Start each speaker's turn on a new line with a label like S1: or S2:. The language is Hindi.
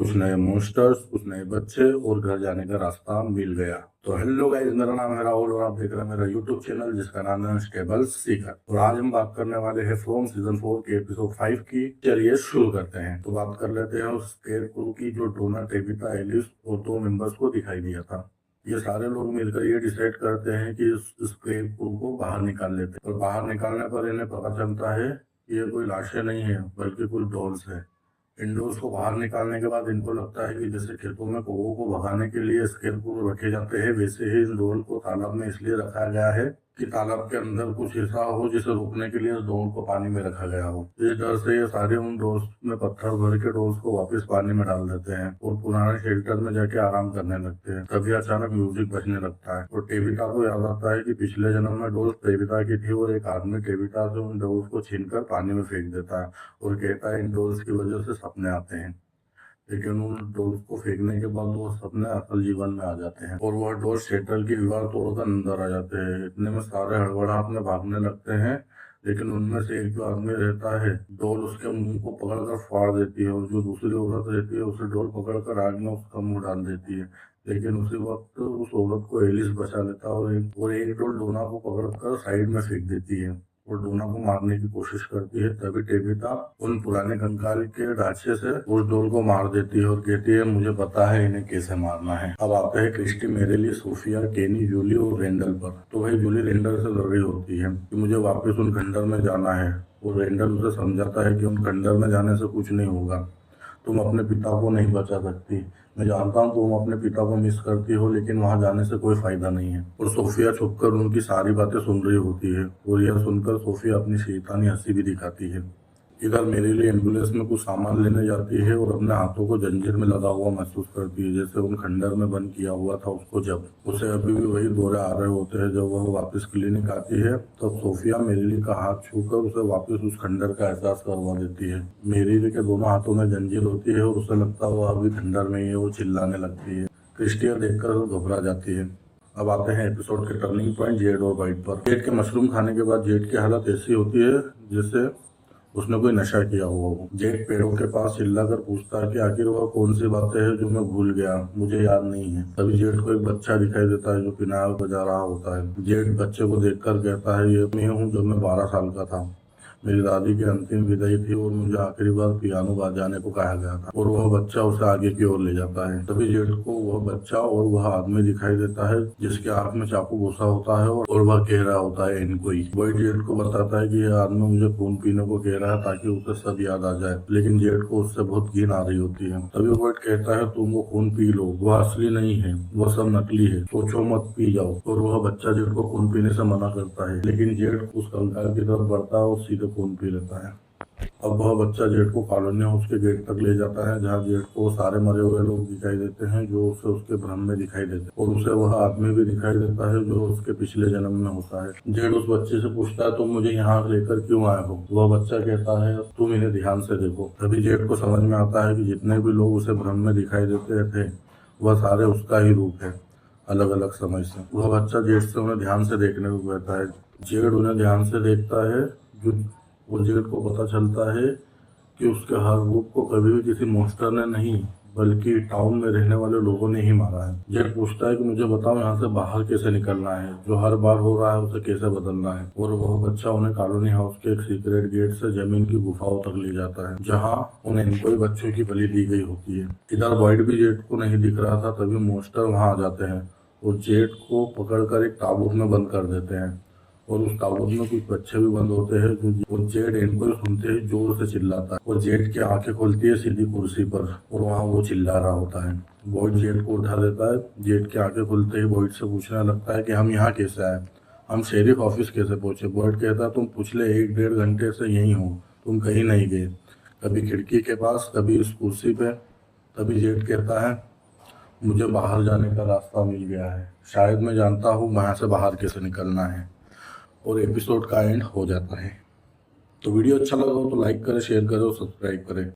S1: कुछ नए मॉन्स्टर्स, कुछ नए बच्चे और घर जाने का रास्ता मिल गया। तो हेलो गाइस, मेरा नाम है राहुल और आप देख रहे हैं मेरा यूट्यूब चैनल जिसका नाम है अनस्टेबल सीकर। और आज हम बात करने वाले हैं फ्रॉम सीजन 4 के एपिसोड 5 की। चलिए शुरू करते हैं। तो बात कर लेते हैं उस स्केरक्रो की जो डोना, टेबिता, एलिस और 2 मेंबर्स को दिखाई दिया था। ये सारे लोग मिलकर ये डिसाइड करते हैं कि इस स्केरक्रो को बाहर निकाल लेते हैं। और बाहर निकालने पर इन्हें पता चलता है कि ये कोई लाशें नहीं है बल्कि कुछ डॉल्स है। इन डॉल्स को बाहर निकालने के बाद इनको लगता है कि जैसे खेतों में कौवों को भगाने के लिए स्केरक्रो रखे जाते हैं, वैसे ही इन डॉल को तालाब में इसलिए रखा गया है कि तालाब के अंदर कुछ ऐसा हो जिसे रोकने के लिए इस डॉल को पानी में रखा गया हो। इस डर से ये सारे उन डॉल्स में पत्थर भर के डॉल्स को वापस पानी में डाल देते हैं और पुराने शेल्टर में जाके आराम करने लगते हैं। तभी अचानक म्यूजिक बजने लगता है और टेबिता को याद आता है कि पिछले जन्म में डॉल्स टेबिता की थी और एक आदमी टेबिता से उन डॉल्स को छीनकर पानी में फेंक देता है और कहता है इन डॉल्स की वजह से सपने आते हैं। लेकिन उन डॉल्स को फेंकने के बाद वो सपने असल जीवन में आ जाते हैं और वह डॉल्स शेल्टर की दीवार तोड़कर अंदर आ जाते हैं। इतने में सारे हड़बड़ाहट में भागने लगते हैं, लेकिन उनमें से एक जो आदमी रहता है, डॉल उसके मुंह को पकड़कर फाड़ देती है और जो दूसरी औरत रहती है उसे डॉल पकड़कर आग में उसका मुंह डाल देती है। लेकिन उसी वक्त उस औरत को एलिस बचा लेता है और एक डॉल डोना को पकड़कर साइड में फेंक देती है और डोना को मारने की कोशिश करती है। तभी टेबिता उन पुराने कंकाल के ढांचे से उस डॉल को मार देती है और कहती है मुझे पता है इन्हें कैसे मारना है। अब आते हैं क्रिस्टी, मेरेली, सोफिया, केनी, जूली और रेंडल पर। तो वही जूली रेंडल से लड़ रही होती है कि मुझे वापस उन खंडर में जाना है और रेंडल उसे समझाता है कि उन खंडर में जाने से कुछ नहीं होगा, तुम अपने पिता को नहीं बचा सकती। मैं जानता हूँ तुम अपने पिता को मिस करती हो, लेकिन वहां जाने से कोई फायदा नहीं है। और सोफिया छुपकर उनकी सारी बातें सुन रही होती है और यह सुनकर सोफिया अपनी शैतानी हंसी भी दिखाती है। इधर मेरे लिए एम्बुलेंस में कुछ सामान लेने जाती है और अपने हाथों को जंजीर में लगा हुआ महसूस करती है, जैसे उन खंडर में बंद किया हुआ था उसको। जब उसे अभी भी वही दौरे आ रहे होते हैं। जब वह वापस क्लिनिक आती है तब तो सोफिया मेरिली का हाथ छूकर उसे वापस उस खंडर का एहसास करवा देती है। मेरिली के दोनों हाथों में जंजीर होती है और उसे लगता है वह अभी खंडर में ही है। वो चिल्लाने लगती है। क्रिस्टिया देखकर वो घबरा जाती है। अब आते हैं एपिसोड के टर्निंग पॉइंट जेड और वाइट पर। जेड के मशरूम खाने के बाद जेड की हालत ऐसी होती है जैसे उसने कोई नशा किया हुआ हो। जेड पेड़ों के पास चिल्लाकर पूछता है कि आखिर वह कौन सी बातें हैं जो मैं भूल गया, मुझे याद नहीं है। तभी जेड को एक बच्चा दिखाई देता है जो पिनाक बजा रहा होता है। जेड बच्चे को देखकर कहता है ये मैं हूँ जब मैं 12 साल का था। मेरी दादी की अंतिम विदाई थी और मुझे आखिरी बार पियानो बजाने को कहा गया था। और वह बच्चा उसे आगे की ओर ले जाता है। तभी जेड को वह बच्चा और वह आदमी दिखाई देता है जिसके आंख में चाकू घुसा होता है और वह कह रहा होता है इनको ही। वही जेड को बताता है कि यह आदमी मुझे खून पीने को कह रहा है ताकि उसे सब याद आ जाए, लेकिन जेड को उससे बहुत घिन आ रही होती है। तभी वर्ड कहता है तुम वो खून पी लो, वह असली नहीं है, वह सब नकली है, सोचो मत, पी जाओ। और वह बच्चा जेड को खून पीने से मना करता है, लेकिन जेड उस कंकाल की तरफ बढ़ता है और सीधे खून पी लेता है। अब वह बच्चा जेड को कॉलोनी हाउस के गेट तक ले जाता है जहाँ जेड को सारे मरे हुए लोग दिखाई देते हैं जो उसे उसके भ्रम में दिखाई देते हैं और उसे वह आदमी भी दिखाई देता है जो उसके पिछले जन्म में होता है। जेड उस बच्चे से पूछता है तुम मुझे यहाँ लेकर क्यों आए हो। वह बच्चा कहता है तुम इन्हें ध्यान से देखो। तभी जेड को समझ में आता है कि जितने भी लोग उसे भ्रम में दिखाई देते थे वह सारे उसका ही रूप है, अलग अलग समय से। वह बच्चा जेड से उन्हें ध्यान से देखने को कहता है। जेड उन्हें ध्यान से देखता है जो वो जेड को पता चलता है कि उसके हर रूप को कभी भी किसी मॉन्स्टर ने नहीं बल्कि टाउन में रहने वाले लोगों ने ही मारा है। जेड पूछता है कि मुझे बताओ यहाँ से बाहर कैसे निकलना है, जो हर बार हो रहा है उसे कैसे बदलना है। और वह बच्चा उन्हें कॉलोनी हाउस के एक सीक्रेट गेट से जमीन की गुफाओं तक ले जाता है जहाँ उन्हें इनको बच्चों की बलि दी गई होती है। इधर वाइट भी जेड को नहीं दिख रहा था, तभी मॉन्स्टर वहाँ आ जाते हैं और जेड को पकड़कर एक ताबूत में बंद कर देते हैं और उस ताबूत में कुछ बच्चे भी बंद होते हैं जो जेड इनको सुनते ही जोर से चिल्लाता है और जेड की आंखें खुलती है सीधी कुर्सी पर और वहाँ वो चिल्ला रहा होता है। बॉयड जेड को उठा देता है। जेड की आंखें खुलते ही बॉयड से पूछने लगता है कि हम यहाँ कैसे आए, हम शेरिफ ऑफिस कैसे पहुंचे। बॉयड कहता है तुम पिछले 1-1.5 घंटे से यहीं हो, तुम कहीं नहीं गए, कभी खिड़की के पास कभी इस कुर्सी पे। तभी जेड कहता है मुझे बाहर जाने का रास्ता मिल गया है, शायद मैं जानता हूँ वहां से बाहर कैसे निकलना है। और एपिसोड का एंड हो जाता है। तो वीडियो अच्छा लगा हो तो लाइक करें, शेयर करें और सब्सक्राइब करें।